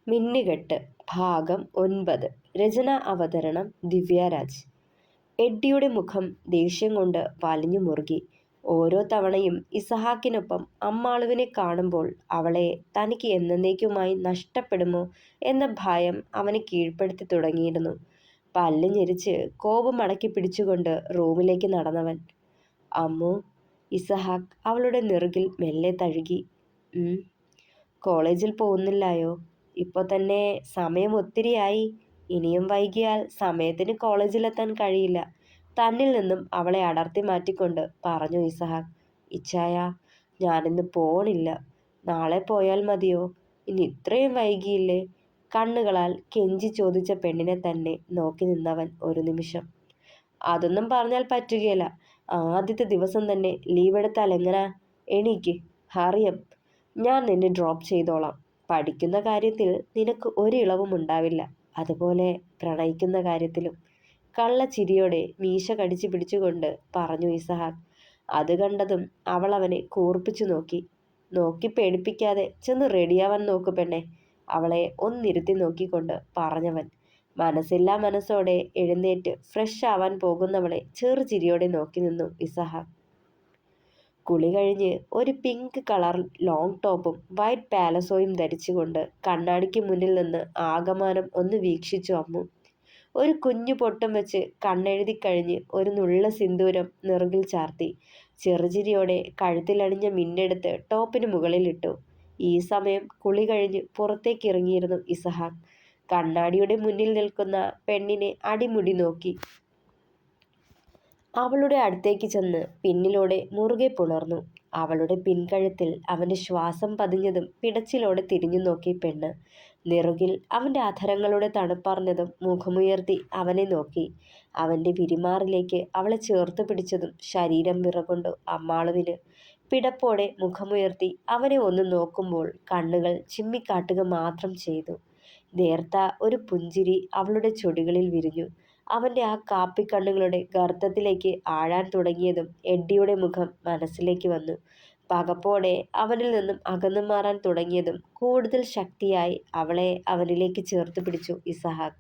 മിന്നുകെട്ട് ഭാഗം 9. രചന അവതരണം ദിവ്യരാജ്. എഡ്ഡിയുടെ മുഖം ദേഷ്യം കൊണ്ട് വലിഞ്ഞു മുറുകി. ഓരോ തവണയും ഇസഹാക്കിനൊപ്പം അമ്മാളുവിനെ കാണുമ്പോൾ അവളെ തനിക്ക് എന്നേക്കുമായി നഷ്ടപ്പെടുമോ എന്ന ഭയം അവനെ കീഴ്പ്പെടുത്തി തുടങ്ങിയിരുന്നു. പല്ല് ഞെരിച്ച് കോപം അടക്കി പിടിച്ചുകൊണ്ട് റൂമിലേക്ക് നടന്നവൻ. അമ്മു. ഇസഹാക്ക് അവളുടെ നെറുകിൽ മെല്ലെ തഴുകി. കോളേജിൽ പോകുന്നില്ലായോ? ഇപ്പോൾ തന്നെ സമയം ഒത്തിരിയായി. ഇനിയും വൈകിയാൽ സമയത്തിന് കോളേജിലെത്താൻ കഴിയില്ല. തന്നിൽ നിന്നും അവളെ അടർത്തി മാറ്റിക്കൊണ്ട് പറഞ്ഞു ഇസഹാക്ക്. ഇച്ചായ, ഞാനിന്ന് പോണില്ല. നാളെ പോയാൽ മതിയോ? ഇനി ഇത്രയും വൈകിയില്ലേ? കണ്ണുകളാൽ കെഞ്ചി ചോദിച്ച പെണ്ണിനെ തന്നെ നോക്കി നിന്നവൻ ഒരു നിമിഷം. അതൊന്നും പറഞ്ഞാൽ പറ്റുകയില്ല. ആദ്യത്തെ ദിവസം തന്നെ ലീവ് എടുത്താൽ എങ്ങനാ? എണീക്ക്, അറിയാം. ഞാൻ നിന്നെ ഡ്രോപ്പ് ചെയ്തോളാം. പഠിക്കുന്ന കാര്യത്തിൽ നിനക്ക് ഒരിളവും ഉണ്ടാവില്ല. അതുപോലെ പ്രണയിക്കുന്ന കാര്യത്തിലും. കള്ളച്ചിരിയോടെ മീശ കടിച്ചു പിടിച്ചുകൊണ്ട് പറഞ്ഞു ഇസഹാക്ക്. അത് കണ്ടതും അവൾ അവനെ കൂർപ്പിച്ചു നോക്കി പേടിപ്പിക്കാതെ ചെന്ന് റെഡിയാവാൻ നോക്കു പെണ്ണെ. അവളെ ഒന്നിരുത്തി നോക്കിക്കൊണ്ട് പറഞ്ഞവൻ. മനസ്സില്ലാ മനസ്സോടെ എഴുന്നേറ്റ് ഫ്രഷ് ആവാൻ പോകുന്നവളെ ചെറുചിരിയോടെ നോക്കി നിന്നു ഇസഹാക്ക്. കുളി കഴിഞ്ഞ് ഒരു പിങ്ക് കളർ ലോങ് ടോപ്പും വൈറ്റ് പാലസോയും ധരിച്ചുകൊണ്ട് കണ്ണാടിക്ക് മുന്നിൽ നിന്ന് ആകമാനം ഒന്ന് വീക്ഷിച്ചു അമ്മു. ഒരു കുഞ്ഞു പൊട്ടും വെച്ച് കണ്ണെഴുതി കഴിഞ്ഞ് ഒരു നുള്ള സിന്ദൂരം നെറുകിൽ ചാർത്തി ചെറുചിരിയോടെ കഴുത്തിലണിഞ്ഞ മിന്നെടുത്ത് ടോപ്പിന് മുകളിലിട്ടു. ഈ സമയം കുളി കഴിഞ്ഞ് പുറത്തേക്ക് ഇറങ്ങിയിരുന്നു ഇസഹാക്ക്. കണ്ണാടിയുടെ മുന്നിൽ നിൽക്കുന്ന പെണ്ണിനെ അടിമുടി നോക്കി. അവളുടെ അടുത്തേക്ക് ചെന്ന് പിന്നിലൂടെ മുറുകെ പുണർന്നു. അവളുടെ പിൻകഴുത്തിൽ അവൻ്റെ ശ്വാസം പതിഞ്ഞതും പിടച്ചിലോടെ തിരിഞ്ഞു നോക്കി പെണ്ണ്. നെറുകിൽ അവൻ്റെ അധരങ്ങളുടെ തണുപ്പറിഞ്ഞതും മുഖമുയർത്തി അവനെ നോക്കി. അവൻ്റെ വിരിമാറിലേക്ക് അവളെ ചേർത്ത് പിടിച്ചതും ശരീരം വിറകൊണ്ടു അമ്മാളുവിന്. പിടപ്പോടെ മുഖമുയർത്തി അവനെ ഒന്ന് നോക്കുമ്പോൾ കണ്ണുകൾ ചിമ്മിക്കാട്ടുക മാത്രം ചെയ്തു. നേർത്ത ഒരു പുഞ്ചിരി അവളുടെ ചുടികളിൽ വിരിഞ്ഞു. അവൻ്റെ ആ കാപ്പിക്കണ്ണുകളുടെ ഗർത്തത്തിലേക്ക് ആഴാൻ തുടങ്ങിയതും എഡ്ഡിയുടെ മുഖം മനസ്സിലേക്ക് വന്നു. പകപ്പോടെ അവനിൽ നിന്നും അകന്നു മാറാൻ തുടങ്ങിയതും കൂടുതൽ ശക്തിയായി അവളെ അവനിലേക്ക് ചേർത്ത് പിടിച്ചു ഇസഹാക്ക്.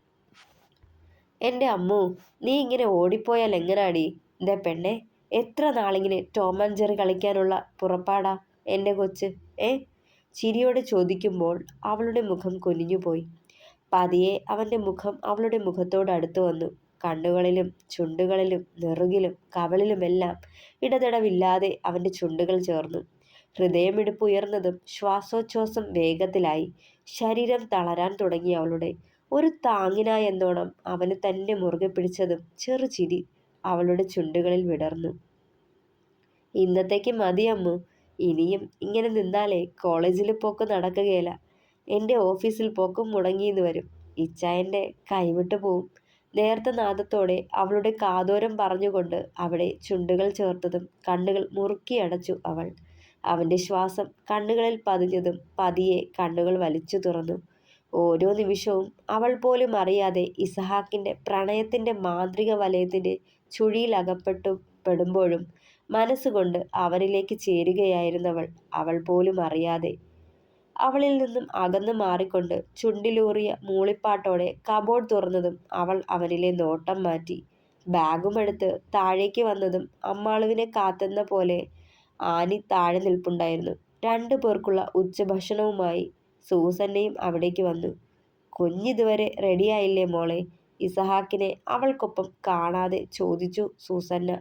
എൻ്റെ അമ്മു, നീ ഇങ്ങനെ ഓടിപ്പോയാൽ എങ്ങനാടി? ദേ പെണ്ണെ, എത്ര നാളിങ്ങനെ ടോം ആൻഡ് ജെറി കളിക്കാനുള്ള പുറപ്പാടാ എൻ്റെ കൊച്ച്? ചിരിയോടെ ചോദിക്കുമ്പോൾ അവളുടെ മുഖം കുനിഞ്ഞുപോയി. പതിയെ അവൻ്റെ മുഖം അവളുടെ മുഖത്തോട് അടുത്തു വന്നു. കണ്ണുകളിലും ചുണ്ടുകളിലും നെറുകിലും കവളിലുമെല്ലാം ഇടതടവില്ലാതെ അവൻ്റെ ചുണ്ടുകൾ ചേർന്നു. ഹൃദയമിടിപ്പ് ഉയർന്നതും ശ്വാസോച്ഛ്വാസം വേഗത്തിലായി. ശരീരം തളരാൻ തുടങ്ങി അവളുടെ. ഒരു താങ്ങിനായെന്നോണം അവന് തന്നെ മുറുകെ പിടിച്ചതും ചെറുചിരി അവളുടെ ചുണ്ടുകളിൽ വിടർന്നു. ഇന്നത്തേക്ക് മതിയമ്മു. ഇനിയും ഇങ്ങനെ നിന്നാലേ കോളേജിൽ പോക്ക് നടക്കുകയില്ല. എൻ്റെ ഓഫീസിൽ പോക്കും മുടങ്ങിയെന്ന് വരും. ഇച്ചായൻ്റെ കൈവിട്ടു പോവും. നേർത്ത നാദത്തോടെ അവളുടെ കാതോരം പറഞ്ഞുകൊണ്ട് അവിടെ ചുണ്ടുകൾ ചേർത്തതും കണ്ണുകൾ മുറുക്കി അടച്ചു അവൾ. അവൻ്റെ ശ്വാസം കണ്ണുകളിൽ പതിഞ്ഞതും പതിയെ കണ്ണുകൾ വലിച്ചു തുറന്നു. ഓരോ നിമിഷവും അവൾ പോലും അറിയാതെ ഇസഹാക്കിൻ്റെ പ്രണയത്തിൻ്റെ മാന്ത്രിക വലയത്തിൻ്റെ ചുഴിയിൽ പെടുമ്പോഴും മനസ്സുകൊണ്ട് അവനിലേക്ക് ചേരുകയായിരുന്നവൾ, അവൾ പോലും അറിയാതെ. അവളിൽ നിന്നും അകന്നു മാറിക്കൊണ്ട് ചുണ്ടിലൂറിയ മൂളിപ്പാട്ടോടെ കബോർഡ് തുറന്നതും അവൾ അവനിലെ നോട്ടം മാറ്റി. ബാഗുമെടുത്ത് താഴേക്ക് വന്നതും അമ്മാളുവിനെ കാത്തെന്ന പോലെ ആനി താഴെ നിൽപ്പുണ്ടായിരുന്നു. 2 പേർക്കുള്ള ഉച്ചഭക്ഷണവുമായി സൂസന്നയും അവിടേക്ക് വന്നു. കുഞ്ഞിതുവരെ റെഡിയായില്ലേ മോളെ? ഇസഹാക്കിനെ അവൾക്കൊപ്പം കാണാതെ ചോദിച്ചു സൂസന്ന.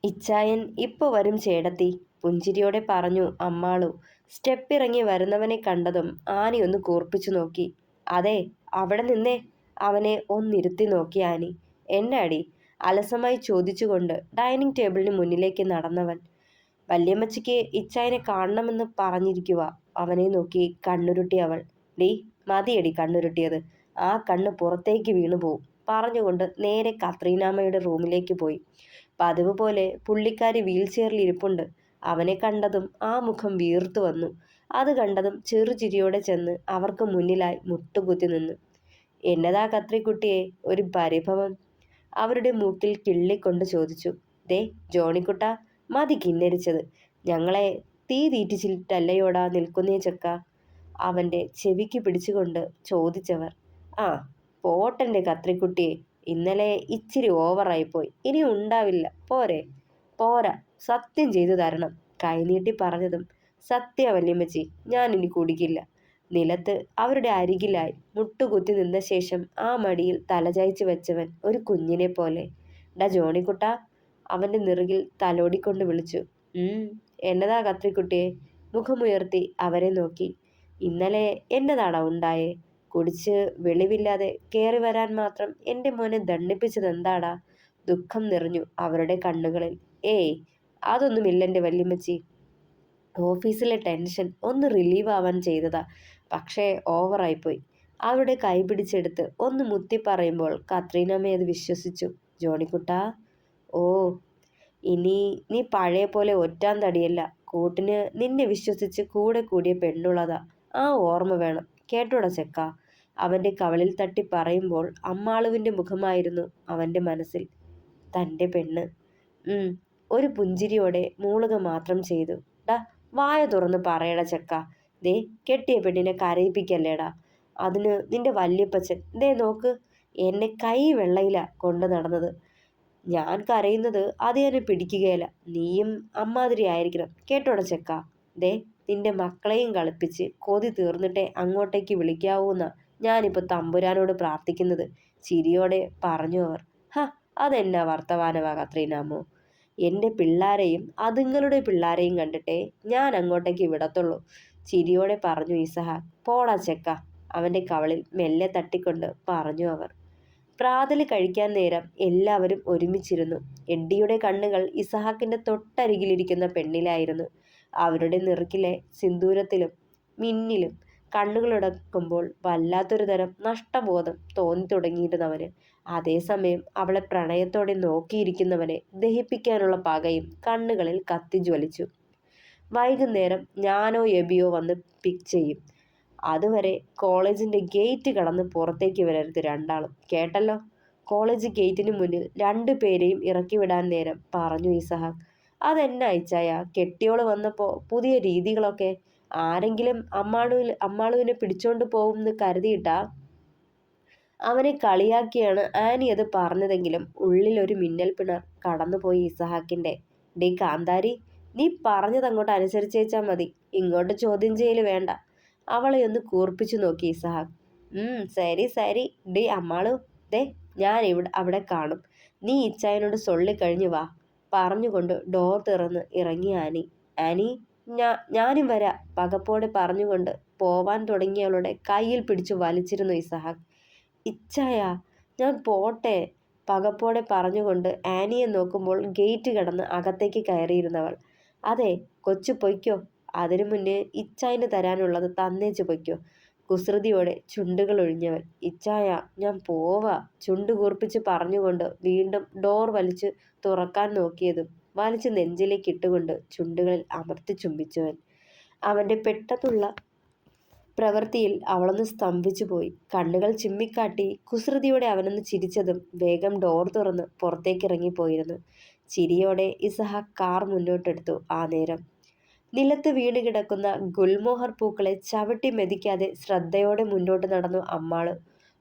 ഇച്ചായൻ ഇപ്പോൾ വരും ചേടത്തി, പുഞ്ചിരിയോടെ പറഞ്ഞു അമ്മാളു. സ്റ്റെപ്പിറങ്ങി വരുന്നവനെ കണ്ടതും ആനി ഒന്ന് കൂർപ്പിച്ചു നോക്കി. അതെ, അവിടെ നിന്നേ. അവനെ ഒന്നിരുത്തി നോക്കി ആനി. എന്നാടി? അലസമായി ചോദിച്ചുകൊണ്ട് ഡൈനിങ് ടേബിളിന് മുന്നിലേക്ക് നടന്നവൻ. വല്യമ്മച്ചിക്ക് ഇച്ചായനെ കാണണമെന്ന് പറഞ്ഞിരിക്കുക. അവനെ നോക്കി കണ്ണുരുട്ടി അവൾ. ഡീ, മതിയടി കണ്ണുരുട്ടിയത്. ആ കണ്ണ് പുറത്തേക്ക് വീണു പോവും പറഞ്ഞുകൊണ്ട് നേരെ കത്രീനാമ്മയുടെ റൂമിലേക്ക് പോയി. പതിവ് പോലെ പുള്ളിക്കാരി വീൽ ചെയറിൽ ഇരിപ്പുണ്ട്. അവനെ കണ്ടതും ആ മുഖം വീർത്തു വന്നു. അത് കണ്ടതും ചെറുചിരിയോടെ ചെന്ന് അവർക്ക് മുന്നിലായി മുട്ടുകുത്തി നിന്നു. എന്നതാ കത്രിക്കുട്ടിയെ ഒരു പരിഭവം? അവരുടെ മൂക്കിൽ കിള്ളിക്കൊണ്ട് ചോദിച്ചു. ദേ ജോണിക്കുട്ട, മതി കിന്നരിച്ചത്. ഞങ്ങളെ തീ തീറ്റിച്ചിട്ടല്ലയോടാ നിൽക്കുന്നേ ചെക്ക. അവൻ്റെ ചെവിക്ക് പിടിച്ചുകൊണ്ട് ചോദിച്ചവർ. ആ, പോട്ടെൻ്റെ കത്രിക്കുട്ടിയെ, ഇന്നലെ ഇച്ചിരി ഓവറായിപ്പോയി. ഇനി ഉണ്ടാവില്ല, പോരെ? പോരാ, സത്യം ചെയ്തു തരണം. കൈനീട്ടി പറഞ്ഞതും, സത്യ വല്യമ്മച്ചി, ഞാനിനി കുടിക്കില്ല. നിലത്ത് അവരുടെ അരികിലായി മുട്ടുകുത്തി നിന്ന ശേഷം ആ മടിയിൽ തലചായ്ച്ചു വെച്ചവൻ ഒരു കുഞ്ഞിനെ പോലെ. ഡാ ജോണിക്കുട്ടാ, അവൻ്റെ നെറുകിൽ തലോടിക്കൊണ്ട് വിളിച്ചു. എന്നതാ കത്രിക്കുട്ടിയെ? മുഖമുയർത്തി അവരെ നോക്കി. ഇന്നലെ എന്നതാടാ ഉണ്ടായേ? കുടിച്ച് വെളിവില്ലാതെ കയറി വരാൻ മാത്രം എൻ്റെ മോനെ ദണ്ഡിപ്പിച്ചതെന്താടാ? ദുഃഖം നിറഞ്ഞു അവരുടെ കണ്ണുകളിൽ. ഏയ്, അതൊന്നുമില്ലെൻ്റെ വല്യമ്മച്ചി. ഓഫീസിലെ ടെൻഷൻ ഒന്ന് റിലീവ് ആവാൻ ചെയ്തതാ. പക്ഷേ ഓവറായിപ്പോയി. അവളുടെ കൈ പിടിച്ചെടുത്ത് ഒന്ന് മുത്തി പറയുമ്പോൾ കത്രീനമ്മ അത് വിശ്വസിച്ചു. ജോണിക്കുട്ടാ, ഓ, ഇനി നീ പഴയ പോലെ ഒറ്റാൻ തടിയല്ല. കൂട്ടിന് നിന്നെ വിശ്വസിച്ച് കൂടെ കൂടിയ പെണ്ണുള്ളതാ. ആ ഓർമ്മ വേണം കേട്ടോടാ ചെക്ക. അവൻ്റെ കവളിൽ തട്ടി പറയുമ്പോൾ അമ്മാളുവിൻ്റെ മുഖമായിരുന്നു അവൻ്റെ മനസ്സിൽ. തൻ്റെ പെണ്ണ്. ഒരു പുഞ്ചിരിയോടെ മൂളുക മാത്രം ചെയ്തു. ഡാ, വായ തുറന്ന് പറയടാ ചെക്ക. ദേ, കെട്ടിയ പെണ്ണിനെ കരയിപ്പിക്കല്ലേടാ. അതിന് നിന്റെ വല്യപ്പച്ചൻ ദേ നോക്ക്, എന്നെ കൈ വെള്ളയില കൊണ്ട് നടന്നത്. ഞാൻ കരയുന്നത് അത് എന്നെ പിടിക്കുകയില്ല. നീയും അമ്മാതിരി ആയിരിക്കണം കേട്ടോടാ ചെക്ക. ദേ, നിന്റെ മക്കളെയും കളിപ്പിച്ച് കൊതി തീർന്നിട്ടേ അങ്ങോട്ടേക്ക് വിളിക്കാവൂന്ന ഞാനിപ്പോൾ തമ്പുരാനോട് പ്രാർത്ഥിക്കുന്നത്. ചിരിയോടെ പറഞ്ഞു അവർ. ഹ, അതെന്നാ വർത്തമാനമാ കത്രീനാമ്മോ? എൻ്റെ പിള്ളാരെയും അതുങ്ങളുടെ പിള്ളാരെയും കണ്ടിട്ടേ ഞാൻ അങ്ങോട്ടേക്ക് വിടത്തുള്ളൂ. ചിരിയോടെ പറഞ്ഞു ഇസഹാക്ക്. പോടാ ചെക്ക, അവൻ്റെ കവളിൽ മെല്ലെ തട്ടിക്കൊണ്ട് പറഞ്ഞു അവർ. പ്രാതൽ കഴിക്കാൻ നേരം എല്ലാവരും ഒരുമിച്ചിരുന്നു. എഡ്ഡിയുടെ കണ്ണുകൾ ഇസഹാക്കിൻ്റെ തൊട്ടരികിലിരിക്കുന്ന പെണ്ണിലായിരുന്നു. അവരുടെ നെറുകിലെ സിന്ദൂരത്തിലും മിന്നിലും കണ്ണുകളടക്കുമ്പോൾ വല്ലാത്തൊരു തരം നഷ്ടബോധം തോന്നി തുടങ്ങിയിരുന്നവന്. അതേസമയം അവളെ പ്രണയത്തോടെ നോക്കിയിരിക്കുന്നവനെ ദഹിപ്പിക്കാനുള്ള പകയും കണ്ണുകളിൽ കത്തിജ്വലിച്ചു. വൈകുന്നേരം ഞാനോ എബിയോ വന്ന് പിക്ക് ചെയ്യും. അതുവരെ കോളേജിൻ്റെ ഗേറ്റ് കടന്ന് പുറത്തേക്ക് വരരുത് രണ്ടാളും, കേട്ടല്ലോ? കോളേജ് ഗേറ്റിന് മുന്നിൽ 2 പേരെയും ഇറക്കി വിടാൻ നേരം പറഞ്ഞു ഇസഹാക്ക്. അതെന്നാ ഇച്ചായ, കെട്ടിയോള് വന്നപ്പോൾ പുതിയ രീതികളൊക്കെ? ആരെങ്കിലും അമ്മാളുവിനെ പിടിച്ചോണ്ട് പോകുമെന്ന് കരുതിയിട്ടാ? അവനെ കളിയാക്കിയാണ് ആനി അത് പറഞ്ഞതെങ്കിലും ഉള്ളിലൊരു മിന്നൽ പിണർ കടന്നുപോയി ഇസഹാക്കിൻ്റെ. ഡേ കാന്താരി, നീ പറഞ്ഞതങ്ങോട്ട് അനുസരിച്ചേച്ചാൽ മതി. ഇങ്ങോട്ട് ചോദ്യം ചെയ്യൽ വേണ്ട. അവളെ ഒന്ന് കൂർപ്പിച്ചു നോക്കി ഇസഹാക്ക്. സരി സരി. ഡേ അമ്മാളു, ദേ, ഞാൻ അവിടെ കാണും. നീ ഇച്ചായനോട് സൊള്ളിക്കഴിഞ്ഞു വാ. പറഞ്ഞുകൊണ്ട് ഡോർ തുറന്ന് ഇറങ്ങി ആനി. ആനി, ഞാനും വരാ. പകപ്പോടെ പറഞ്ഞുകൊണ്ട് പോവാൻ തുടങ്ങിയവളുടെ കയ്യിൽ പിടിച്ചു വലിച്ചിരുന്നു ഇസഹാക്ക്. ഇച്ചായ, ഞാൻ പോട്ടെ. പകപ്പോടെ പറഞ്ഞുകൊണ്ട് ആനിയെ നോക്കുമ്പോൾ ഗേറ്റ് കടന്ന് അകത്തേക്ക് കയറിയിരുന്നവൾ. അതെ, കൊച്ചു പൊയ്ക്കോ. അതിനു മുന്നേ ഇച്ചായന് തരാനുള്ളത് തന്നേച്ച് പൊയ്ക്കോ. കുസൃതിയോടെ ചുണ്ടുകൾ ഒഴിഞ്ഞവൻ. ഇച്ചായ, ഞാൻ പോവാ. ചുണ്ടു കൂർപ്പിച്ച് പറഞ്ഞുകൊണ്ട് വീണ്ടും ഡോർ വലിച്ച് തുറക്കാൻ നോക്കിയതും വലിച്ച് നെഞ്ചിലേക്ക് ഇട്ടുകൊണ്ട് ചുണ്ടുകളിൽ അമർത്തി ചുംബിച്ചവൻ. അവൻ്റെ പെട്ടെന്നുള്ള പ്രവൃത്തിയിൽ അവളൊന്ന് സ്തംഭിച്ചു പോയി. കണ്ണുകൾ ചിമ്മിക്കാട്ടി കുസൃതിയോടെ അവനൊന്ന് ചിരിച്ചതും വേഗം ഡോർ തുറന്ന് പുറത്തേക്കിറങ്ങിപ്പോയിരുന്നു. ചിരിയോടെ ഇസഹാക്ക് കാർ മുന്നോട്ടെടുത്തു. ആ നേരം നിലത്ത് വീണ് കിടക്കുന്ന ഗുൽമോഹർ പൂക്കളെ ചവിട്ടി മെതിക്കാതെ ശ്രദ്ധയോടെ മുന്നോട്ട് നടന്നു അമ്മാള്.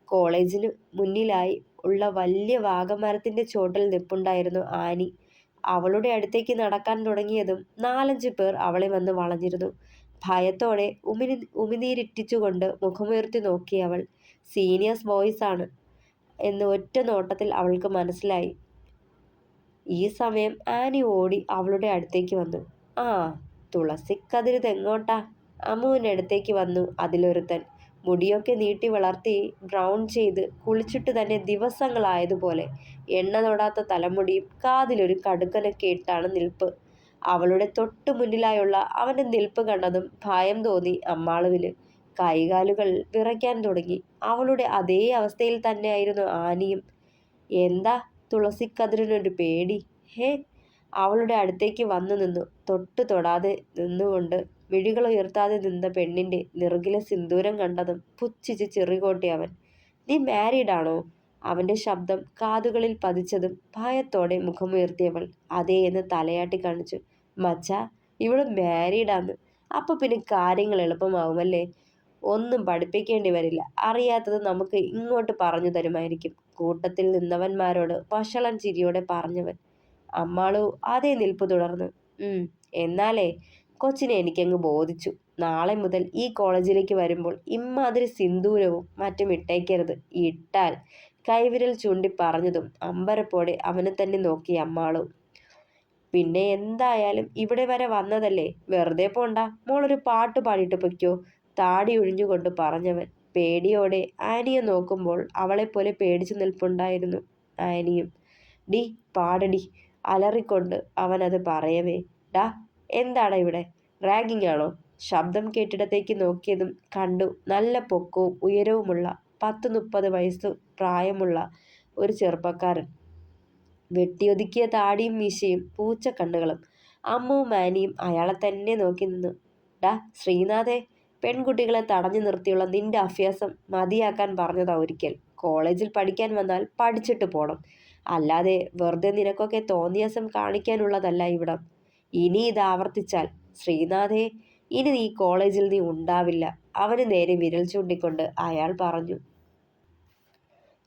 കോളേജിന് മുന്നിലായി ഉള്ള വലിയ വാഗമരത്തിൻ്റെ ചോട്ടിൽ നിൽപ്പുണ്ടായിരുന്നു ആനി. അവളുടെ അടുത്തേക്ക് നടക്കാൻ തുടങ്ങിയതും 4-5 പേർ അവളെ വന്ന് വളഞ്ഞിരുന്നു. ഭയത്തോടെ ഉമിനീരിറ്റിച്ചുകൊണ്ട് മുഖമുയർത്തി നോക്കി അവൾ. സീനിയേഴ്സ് ബോയ്സ് ആണ് എന്ന് ഒറ്റ നോട്ടത്തിൽ അവൾക്ക് മനസ്സിലായി. ഈ സമയം ആനി ഓടി അവളുടെ അടുത്തേക്ക് വന്നു. ആ, തുളസിക്കതിര് തെങ്ങോട്ടാ? അമ്മുവിൻ്റെ അടുത്തേക്ക് വന്നു അതിലൊരുത്തൻ. മുടിയൊക്കെ നീട്ടി വളർത്തി ബ്രൗൺ ചെയ്ത് കുളിച്ചിട്ട് തന്നെ ദിവസങ്ങളായതുപോലെ. എണ്ണ തൊടാത്ത തലമുടിയും കാതിലൊരു കടുക്കനൊക്കെ ഇട്ടാണ് നിൽപ്പ്. അവളുടെ തൊട്ടു മുന്നിലായുള്ള അവൻ്റെ നിൽപ്പ് കണ്ടതും ഭയം തോന്നി അമ്മാളുവിന്. കൈകാലുകൾ വിറയ്ക്കാൻ തുടങ്ങി. അവളുടെ അതേ അവസ്ഥയിൽ തന്നെയായിരുന്നു ആനിയും. എന്താ തുളസിക്കതിരിനൊരു പേടി? ഹേ? അവളുടെ അടുത്തേക്ക് വന്നു നിന്നു. തൊടാതെ നിന്നുകൊണ്ട് മിഴികളുയർത്താതെ നിന്ന പെണ്ണിൻ്റെ നെറുകിലെ സിന്ദൂരം കണ്ടതും പുച്ഛിച്ച് ചിറികോട്ടി അവൻ. നീ മാരീഡാണോ? അവൻ്റെ ശബ്ദം കാതുകളിൽ പതിച്ചതും ഭയത്തോടെ മുഖമുയർത്തിയവൾ അതേ എന്ന് തലയാട്ടി കാണിച്ചു. മച്ചാ, ഇവള് മാരീഡാന്ന്. അപ്പം പിന്നെ കാര്യങ്ങൾ എളുപ്പമാവുമല്ലേ? ഒന്നും പഠിപ്പിക്കേണ്ടി വരില്ല. അറിയാത്തത് നമുക്ക് ഇങ്ങോട്ട് പറഞ്ഞു തരുമായിരിക്കും. കൂട്ടത്തിൽ നിന്നവന്മാരോട് വഷളൻ ചിരിയോടെ പറഞ്ഞവൻ. അമ്മാളു അതേ നിൽപ്പ് തുടർന്നു. എന്നാലേ കൊച്ചിനെ എനിക്കങ്ങ് ബോധിച്ചു. നാളെ മുതൽ ഈ കോളേജിലേക്ക് വരുമ്പോൾ ഇമ്മാതിരി സിന്ദൂരവും മറ്റും ഇട്ടേക്കരുത്. ഇട്ടാൽ കൈവിരൽ ചൂണ്ടി പറഞ്ഞതും അമ്പരപ്പോടെ അവനെ തന്നെ നോക്കി അമ്മാളു. പിന്നെ എന്തായാലും ഇവിടെ വരെ വന്നതല്ലേ, വെറുതെ പോണ്ട. മോളൊരു പാട്ട് പാടിയിട്ട് പൊയ്ക്കോ, താടി ഒഴിഞ്ഞുകൊണ്ട് പറഞ്ഞവൻ. പേടിയോടെ ആനിയെ നോക്കുമ്പോൾ അവളെപ്പോലെ പേടിച്ചു നിൽപ്പുണ്ടായിരുന്നു ആനിയും. ഡി പാടടി, അലറിക്കൊണ്ട് അവനത് പറയവേ. ഡാ എന്താടാ ഇവിടെ, റാഗിങ് ആണോ? ശബ്ദം കേട്ടിടത്തേക്ക് നോക്കിയതും കണ്ടു നല്ല പൊക്കവും ഉയരവുമുള്ള 10-30 വയസ്സ് പ്രായമുള്ള ഒരു ചെറുപ്പക്കാരൻ. വെട്ടിയൊതുക്കിയ താടിയും മീശയും പൂച്ചക്കണ്ണുകളും. അമ്മുവും ആനിയും അയാളെ തന്നെ നോക്കി നിന്നു. ഡാ ശ്രീനാഥേ, പെൺകുട്ടികളെ തടഞ്ഞു നിർത്തിയുള്ള നിന്റെ അഭ്യാസം മതിയാക്കാൻ പറഞ്ഞതാ ഒരിക്കൽ. കോളേജിൽ പഠിക്കാൻ വന്നാൽ പഠിച്ചിട്ട് പോണം, അല്ലാതെ വെറുതെ നിനക്കൊക്കെ തോന്നിയാസം കാണിക്കാനുള്ളതല്ല ഇവിടം. ഇനി ഇത് ആവർത്തിച്ചാൽ ശ്രീനാഥേ, ഇനി ഈ കോളേജിൽ നീ ഉണ്ടാവില്ല. അവന് നേരെ വിരൽ ചൂണ്ടിക്കൊണ്ട് അയാൾ പറഞ്ഞു.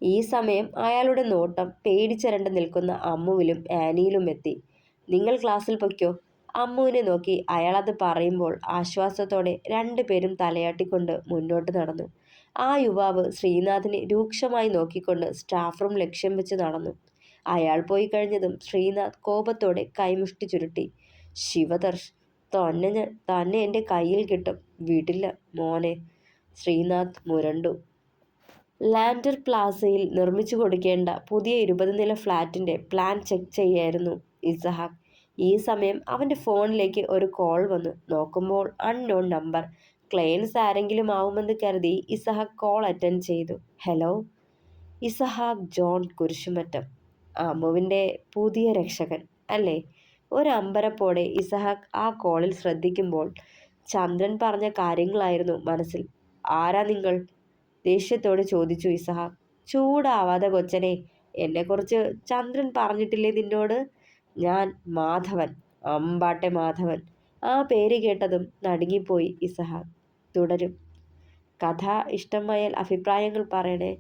ഈ സമയം അയാളുടെ നോട്ടം പേടിച്ചരണ്ട് നിൽക്കുന്ന അമ്മുവിലും ആനിയിലും എത്തി. നിങ്ങൾ ക്ലാസ്സിൽ പൊയ്ക്കോ. അമ്മുവിനെ നോക്കി അയാളത് പറയുമ്പോൾ ആശ്വാസത്തോടെ രണ്ടുപേരും തലയാട്ടിക്കൊണ്ട് മുന്നോട്ട് നടന്നു. ആ യുവാവ് ശ്രീനാഥിനെ രൂക്ഷമായി നോക്കിക്കൊണ്ട് സ്റ്റാഫ് റൂം ലക്ഷ്യം വെച്ച് നടന്നു. അയാൾ പോയി കഴിഞ്ഞതും ശ്രീനാഥ് കോപത്തോടെ കൈമുഷ്ടി ചുരുട്ടി. ശിവദർശ്, തന്നെ എൻ്റെ കയ്യിൽ കിട്ടും. വിടില്ല മോനെ. ശ്രീനാഥ് മുരണ്ടു. ലാൻഡർ പ്ലാസയിൽ നിർമ്മിച്ചു കൊടുക്കേണ്ട പുതിയ 20 നില ഫ്ലാറ്റിൻ്റെ പ്ലാൻ ചെക്ക് ചെയ്യായിരുന്നു ഇസഹാക്ക്. ഈ സമയം അവൻ്റെ ഫോണിലേക്ക് ഒരു കോൾ വന്നു. നോക്കുമ്പോൾ അൺനോൺ നമ്പർ. ക്ലയൻസ് ആരെങ്കിലും ആവുമെന്ന് കരുതി ഇസഹാക്ക് കോൾ അറ്റൻഡ് ചെയ്തു. ഹലോ, ഇസഹാക്ക് ജോൺ കുരിശുമറ്റം, അമ്മുവിൻ്റെ പുതിയ രക്ഷകൻ അല്ലേ? ഒരു അമ്പരപ്പോടെ ഇസഹാക്ക് ആ കോളിൽ ശ്രദ്ധിക്കുമ്പോൾ ചന്ദ്രൻ പറഞ്ഞ കാര്യങ്ങളായിരുന്നു മനസ്സിൽ. ആരാ നിങ്ങൾ? ദേഷ്യത്തോടെ ചോദിച്ചു ഇസഹാക്ക്. ചൂടാവാതെ കൊച്ചനെ, എന്നെക്കുറിച്ച് ചന്ദ്രൻ പറഞ്ഞിട്ടില്ലേ നിന്നോട്? ഞാൻ മാധവൻ, അമ്പാട്ടെ മാധവൻ. ആ പേര് കേട്ടതും നടുങ്ങിപ്പോയി ഇസഹാക്ക്. തുടരും. കഥ ഇഷ്ടമായാൽ അഭിപ്രായങ്ങൾ പറയണേ,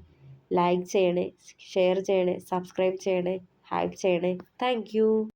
ലൈക്ക് ചെയ്യണേ, ഷെയർ ചെയ്യണേ, സബ്സ്ക്രൈബ് ചെയ്യണേ, ഹൈപ്പ് ചെയ്യണേ. Thank you.